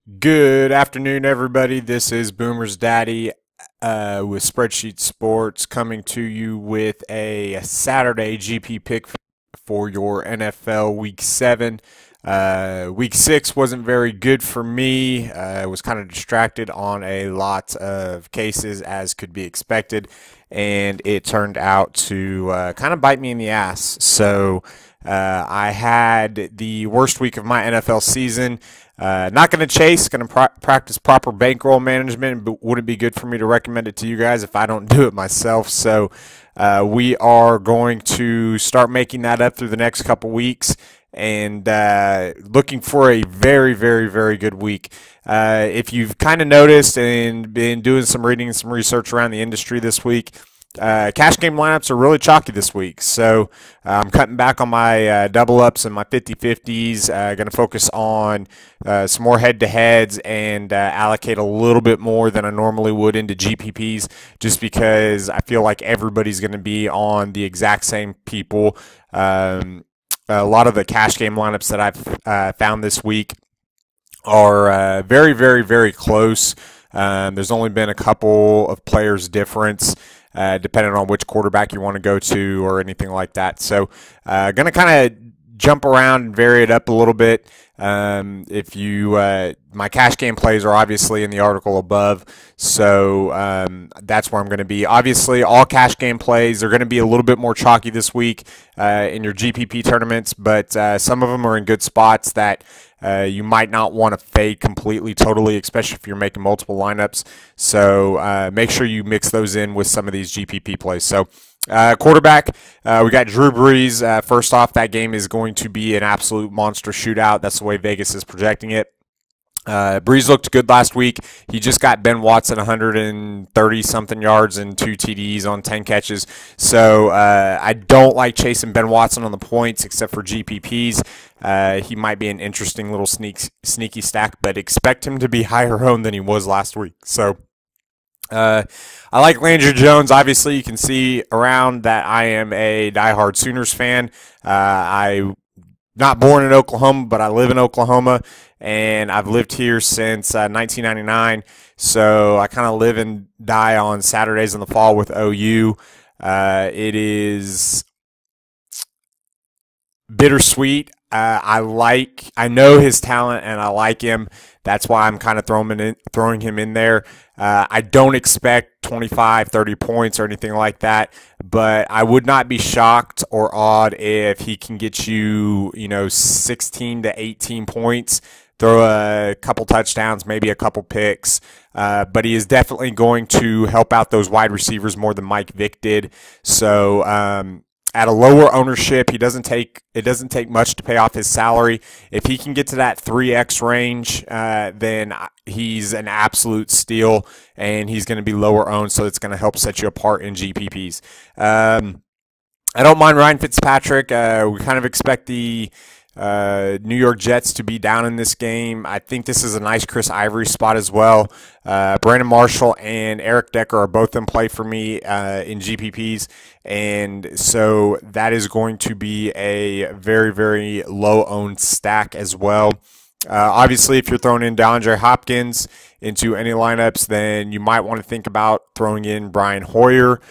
Good afternoon, everybody. This is BoomersDaddy with Spreadsheet Sports coming to you with a Saturday GP pick for your NFL Week 7. Week 6 wasn't very good for me. I was kind of distracted on a lot of cases, as could be expected, and it turned out to kind of bite me in the ass. So I had the worst week of my NFL season. Not going to chase, going to practice proper bankroll management, but wouldn't be good for me to recommend it to you guys if I don't do it myself. So we are going to start making that up through the next couple weeks and looking for a very, very, very good week. If you've kind of noticed and been doing some reading and some research around the industry this week, cash game lineups are really chalky this week, so I'm cutting back on my double ups and my 50-50s. Going to focus on some more head-to-heads and allocate a little bit more than I normally would into GPPs, just because I feel like everybody's going to be on the exact same people. A lot of the cash game lineups that I've found this week are very, very, very close. There's only been a couple of players difference. Depending on which quarterback you want to go to or anything like that. So going to kind of jump around and vary it up a little bit. If you my cash game plays are obviously in the article above, so that's where I'm going to be. Obviously, all cash game plays are going to be a little bit more chalky this week in your GPP tournaments, but some of them are in good spots that you might not want to fade completely, totally, especially if you're making multiple lineups. So make sure you mix those in with some of these GPP plays. So quarterback, we got Drew Brees. First off, that game is going to be an absolute monster shootout. That's the way Vegas is projecting it. Brees looked good last week. He just got Ben Watson 130-something yards and 2 TDs on 10 catches. So I don't like chasing Ben Watson on the points except for GPPs. He might be an interesting little sneaky stack, but expect him to be higher owned than he was last week. So I like Landry Jones. Obviously, you can see around that I am a diehard Sooners fan. I'm not born in Oklahoma, but I live in Oklahoma, and I've lived here since 1999. So I kind of live and die on Saturdays in the fall with OU. It is bittersweet. I know his talent and I like him. That's why I'm kind of throwing him in there. I don't expect 25, 30 points or anything like that, but I would not be shocked or awed if he can get you, 16 to 18 points, throw a couple touchdowns, maybe a couple picks. But he is definitely going to help out those wide receivers more than Mike Vick did. So, at a lower ownership, it doesn't take much to pay off his salary. If he can get to that 3x range, then he's an absolute steal, and he's going to be lower owned, so it's going to help set you apart in GPPs. I don't mind Ryan Fitzpatrick. We kind of expect the New York Jets to be down in this game. I think this is a nice Chris Ivory spot as well. Brandon Marshall and Eric Decker are both in play for me in GPPs, and so that is going to be a very, very low-owned stack as well. Obviously, if you're throwing in DeAndre Hopkins into any lineups, then you might want to think about throwing in Brian Hoyer.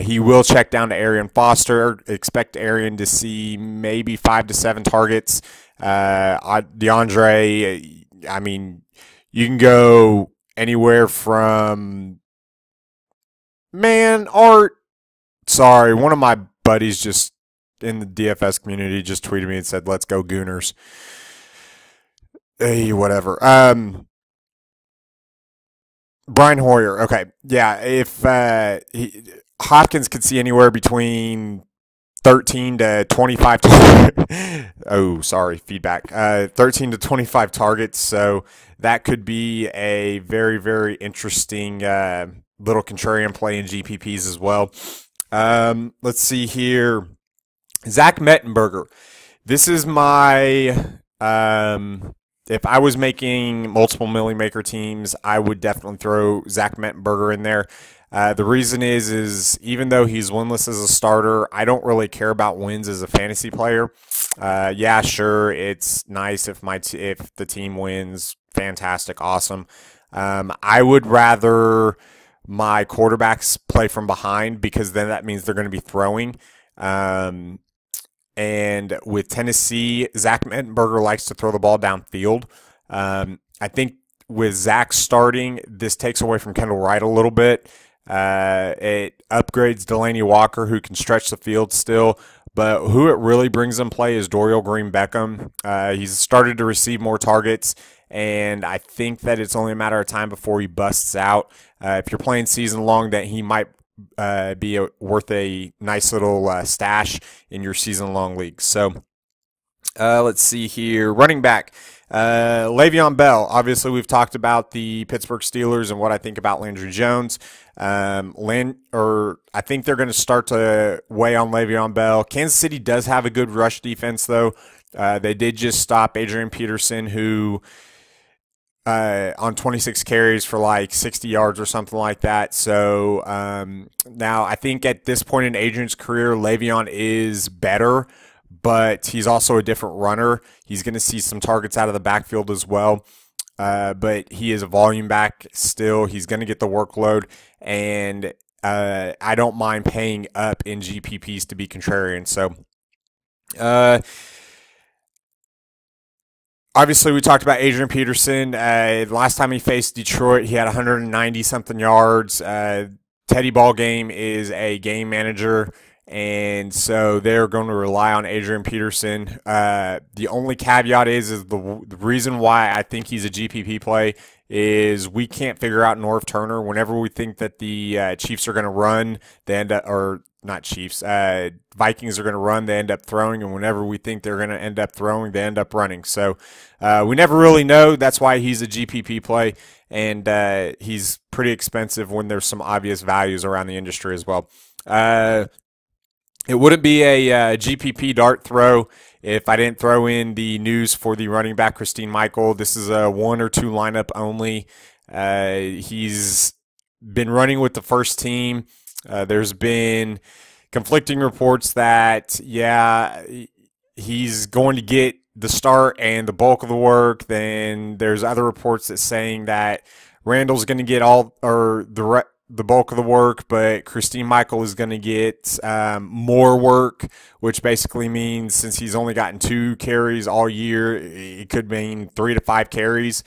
He will check down to Arian Foster. Expect Arian to see maybe 5 to 7 targets. DeAndre, I mean, you can go anywhere from, sorry, one of my buddies just in the DFS community just tweeted me and said, "Let's go Gooners." Hey, whatever. Brian Hoyer. Okay. Yeah. If Hopkins could see anywhere between 13 to 25. Oh, sorry. Feedback. 13 to 25 targets. So that could be a very, very interesting little contrarian play in GPPs as well. Let's see here. Zach Mettenberger. This is my. If I was making multiple Millie Maker teams, I would definitely throw Zach Mettenberger in there. The reason is even though he's winless as a starter, I don't really care about wins as a fantasy player. Yeah, sure, it's nice if the team wins fantastic, awesome. I would rather my quarterbacks play from behind because then that means they're going to be throwing. And with Tennessee, Zach Mettenberger likes to throw the ball downfield. I think with Zach starting, this takes away from Kendall Wright a little bit. It upgrades Delaney Walker, who can stretch the field still. But who it really brings in play is Dorial Green-Beckham. He's started to receive more targets, and I think that it's only a matter of time before he busts out. If you're playing season long, that he might be worth a nice little stash in your season-long league. So let's see here. Running back, LeVeon Bell. Obviously, we've talked about the Pittsburgh Steelers and what I think about Landry Jones. I think they're going to start to weigh on Le'Veon Bell. Kansas City does have a good rush defense, though. They did just stop Adrian Peterson, who on 26 carries for like 60 yards or something like that. So now I think at this point in Adrian's career, Le'Veon is better, but he's also a different runner. He's going to see some targets out of the backfield as well. But he is a volume back still. He's going to get the workload, and I don't mind paying up in GPPs to be contrarian. So, obviously, we talked about Adrian Peterson. Last time he faced Detroit, he had 190-something yards. Teddy Ballgame is a game manager, and so they're going to rely on Adrian Peterson. The only caveat is the reason why I think he's a GPP play is we can't figure out Norv Turner. Whenever we think that the Chiefs are going to run, they end up, or not Chiefs, Vikings are going to run, they end up throwing, and whenever we think they're going to end up throwing, they end up running. So we never really know. That's why he's a GPP play, and he's pretty expensive when there's some obvious values around the industry as well. It wouldn't be a GPP dart throw if I didn't throw in the news for the running back, Christine Michael. This is a 1 or 2 lineup only. He's been running with the first team. There's been conflicting reports that, he's going to get the start and the bulk of the work. Then there's other reports that saying that Randall's going to get all or the bulk of the work, but Christine Michael is going to get more work, which basically means since he's only gotten 2 carries all year, it could mean 3 to 5 carries.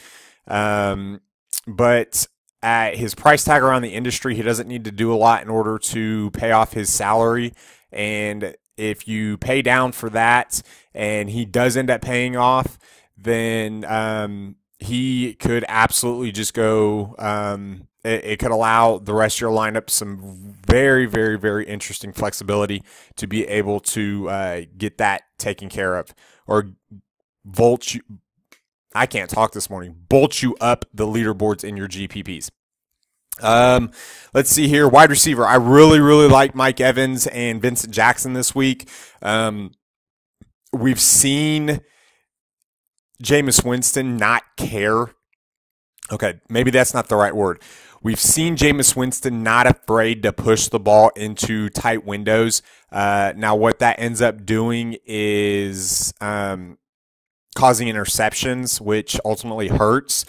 But at his price tag around the industry, he doesn't need to do a lot in order to pay off his salary. And if you pay down for that and he does end up paying off, then he could absolutely just go it could allow the rest of your lineup some very, very, very interesting flexibility to be able to get that taken care of or bolt you. I can't talk this morning. Bolt you up the leaderboards in your GPPs. Let's see here. Wide receiver. I really, really like Mike Evans and Vincent Jackson this week. We've seen Jameis Winston not care. Okay, maybe that's not the right word. We've seen Jameis Winston not afraid to push the ball into tight windows. Now, what that ends up doing is causing interceptions, which ultimately hurts.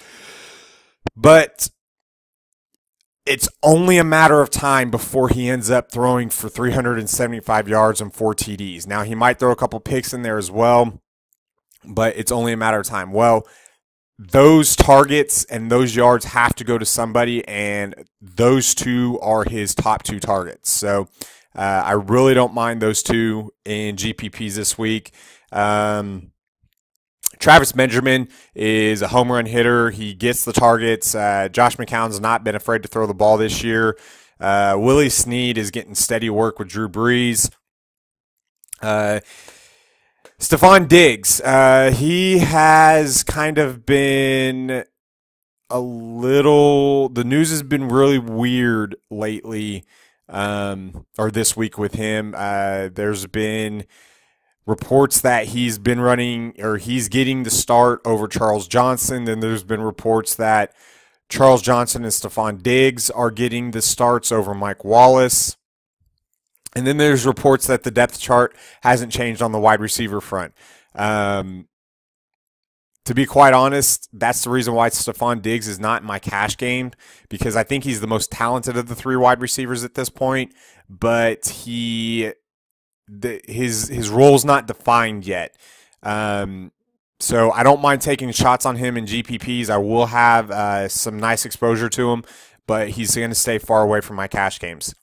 But it's only a matter of time before he ends up throwing for 375 yards and 4 TDs. Now, he might throw a couple picks in there as well, but it's only a matter of time. Well, those targets and those yards have to go to somebody, and those 2 are his top 2 targets. So I really don't mind those 2 in GPPs this week. Travis Benjamin is a home run hitter. He gets the targets. Josh McCown's not been afraid to throw the ball this year. Willie Snead is getting steady work with Drew Brees. Stephon Diggs, he has kind of been the news has been really weird lately, or this week with him. There's been reports that he's been running or he's getting the start over Charles Johnson. Then there's been reports that Charles Johnson and Stephon Diggs are getting the starts over Mike Wallace. And then there's reports that the depth chart hasn't changed on the wide receiver front. To be quite honest, that's the reason why Stephon Diggs is not in my cash game, because I think he's the most talented of the three wide receivers at this point, but his role's not defined yet. So I don't mind taking shots on him in GPPs. I will have some nice exposure to him, but he's going to stay far away from my cash games.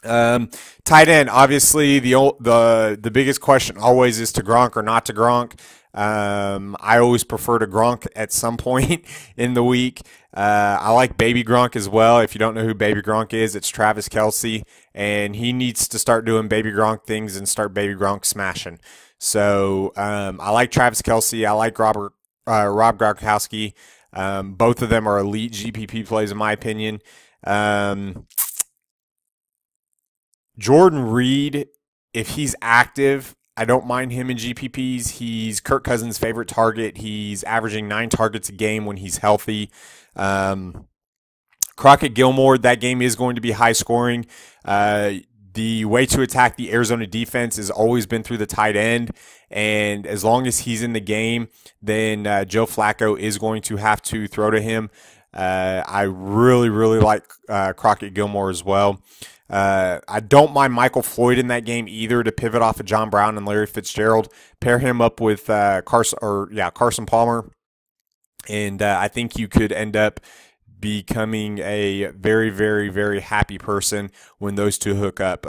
Tight end, obviously the biggest question always is to Gronk or not to Gronk. I always prefer to Gronk at some point in the week. I like Baby Gronk as well. If you don't know who Baby Gronk is, it's Travis Kelce, and he needs to start doing Baby Gronk things and start Baby Gronk smashing. So I like Travis Kelce. I like Rob Gronkowski. Both of them are elite GPP plays in my opinion. Jordan Reed, if he's active, I don't mind him in GPPs. He's Kirk Cousins' favorite target. He's averaging 9 targets a game when he's healthy. Crockett Gilmore, that game is going to be high scoring. The way to attack the Arizona defense has always been through the tight end, and as long as he's in the game, then Joe Flacco is going to have to throw to him. I really, really like Crockett Gilmore as well. I don't mind Michael Floyd in that game either to pivot off of John Brown and Larry Fitzgerald. Pair him up with Carson Palmer, and I think you could end up becoming a very, very, very happy person when those two hook up.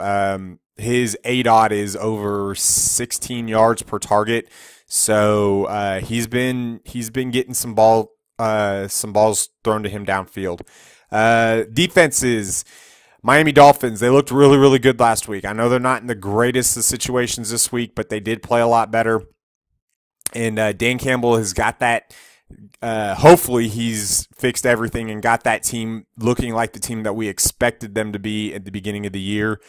His ADOT is over 16 yards per target, so he's been getting some balls thrown to him downfield. Defenses. Miami Dolphins, they looked really, really good last week. I know they're not in the greatest of situations this week, but they did play a lot better. And Dan Campbell has got that. Hopefully he's fixed everything and got that team looking like the team that we expected them to be at the beginning of the year.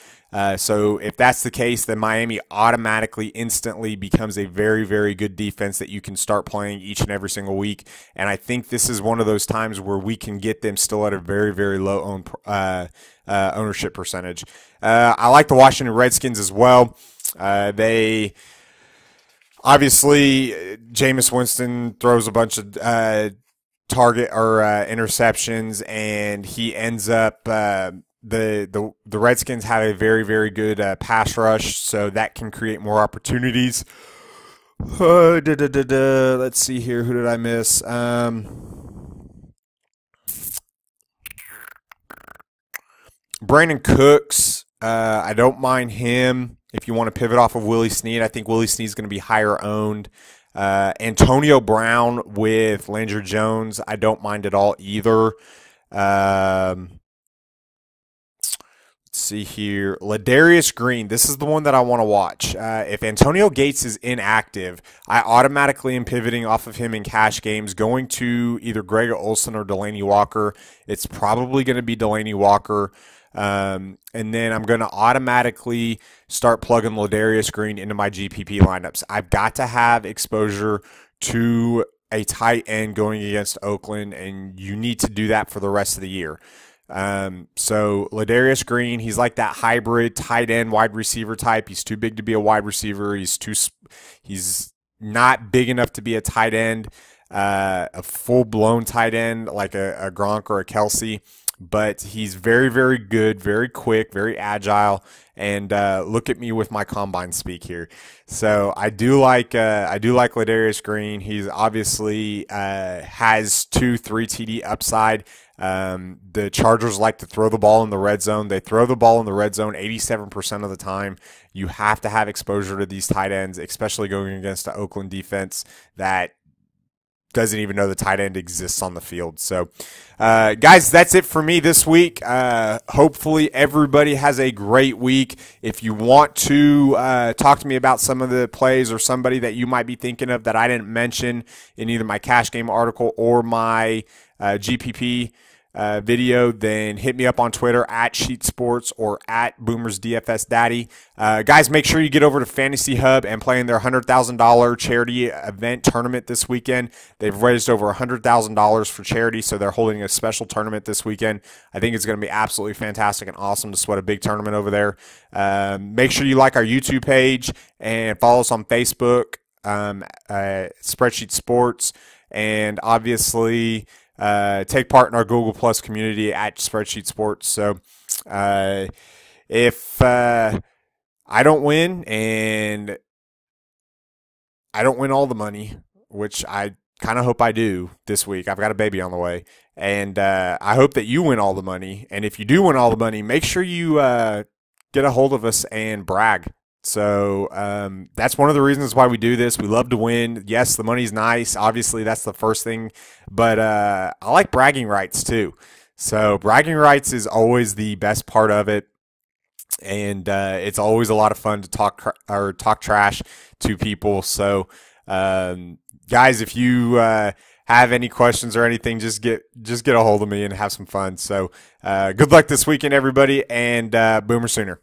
So if that's the case, then Miami automatically, instantly becomes a very, very good defense that you can start playing each and every single week. And I think this is one of those times where we can get them still at a very, very low ownership percentage. I like the Washington Redskins as well. They obviously, Jameis Winston throws a bunch of target or interceptions, and he ends up the Redskins have a very, very good pass rush, so that can create more opportunities. Let's see here. Who did I miss? Brandon Cooks, I don't mind him if you want to pivot off of Willie Snead. I think Willie Snead is going to be higher owned. Antonio Brown with Landry Jones, I don't mind at all either. Let's see here. Ladarius Green, this is the one that I want to watch. If Antonio Gates is inactive, I automatically am pivoting off of him in cash games, going to either Greg Olsen or Delaney Walker. It's probably going to be Delaney Walker. And then I'm going to automatically start plugging Ladarius Green into my GPP lineups. I've got to have exposure to a tight end going against Oakland, and you need to do that for the rest of the year. So Ladarius Green, he's like that hybrid tight end wide receiver type. He's too big to be a wide receiver. He's not big enough to be a tight end, a full-blown tight end like a Gronk or a Kelce. But he's very, very good, very quick, very agile, and look at me with my combine speak here. So I do like Ladarius Green. He's obviously has 2-3 TD upside. The Chargers like to throw the ball in the red zone. They throw the ball in the red zone 87% of the time. You have to have exposure to these tight ends, especially going against the Oakland defense that doesn't even know the tight end exists on the field. So, guys, that's it for me this week. Hopefully everybody has a great week. If you want to talk to me about some of the plays or somebody that you might be thinking of that I didn't mention in either my cash game article or my GPP video, then hit me up on Twitter at Sheet Sports or at BoomersDFSDaddy. Guys, make sure you get over to Fantasy Hub and play in their $100,000 charity event tournament this weekend. They've raised over $100,000 for charity, so they're holding a special tournament this weekend. I think it's going to be absolutely fantastic and awesome to sweat a big tournament over there. Make sure you like our YouTube page and follow us on Facebook. Spreadsheet Sports, and obviously take part in our Google Plus community at Spreadsheet Sports. So if I don't win and I don't win all the money, which I kind of hope I do this week. I've got a baby on the way. And I hope that you win all the money. And if you do win all the money, make sure you get a hold of us and brag. So that's one of the reasons why we do this. We love to win. Yes, the money's nice. Obviously, that's the first thing. But I like bragging rights too. So bragging rights is always the best part of it. And it's always a lot of fun to talk trash to people. So, guys, if you have any questions or anything, just get a hold of me and have some fun. So, good luck this weekend, everybody, and Boomer Sooner.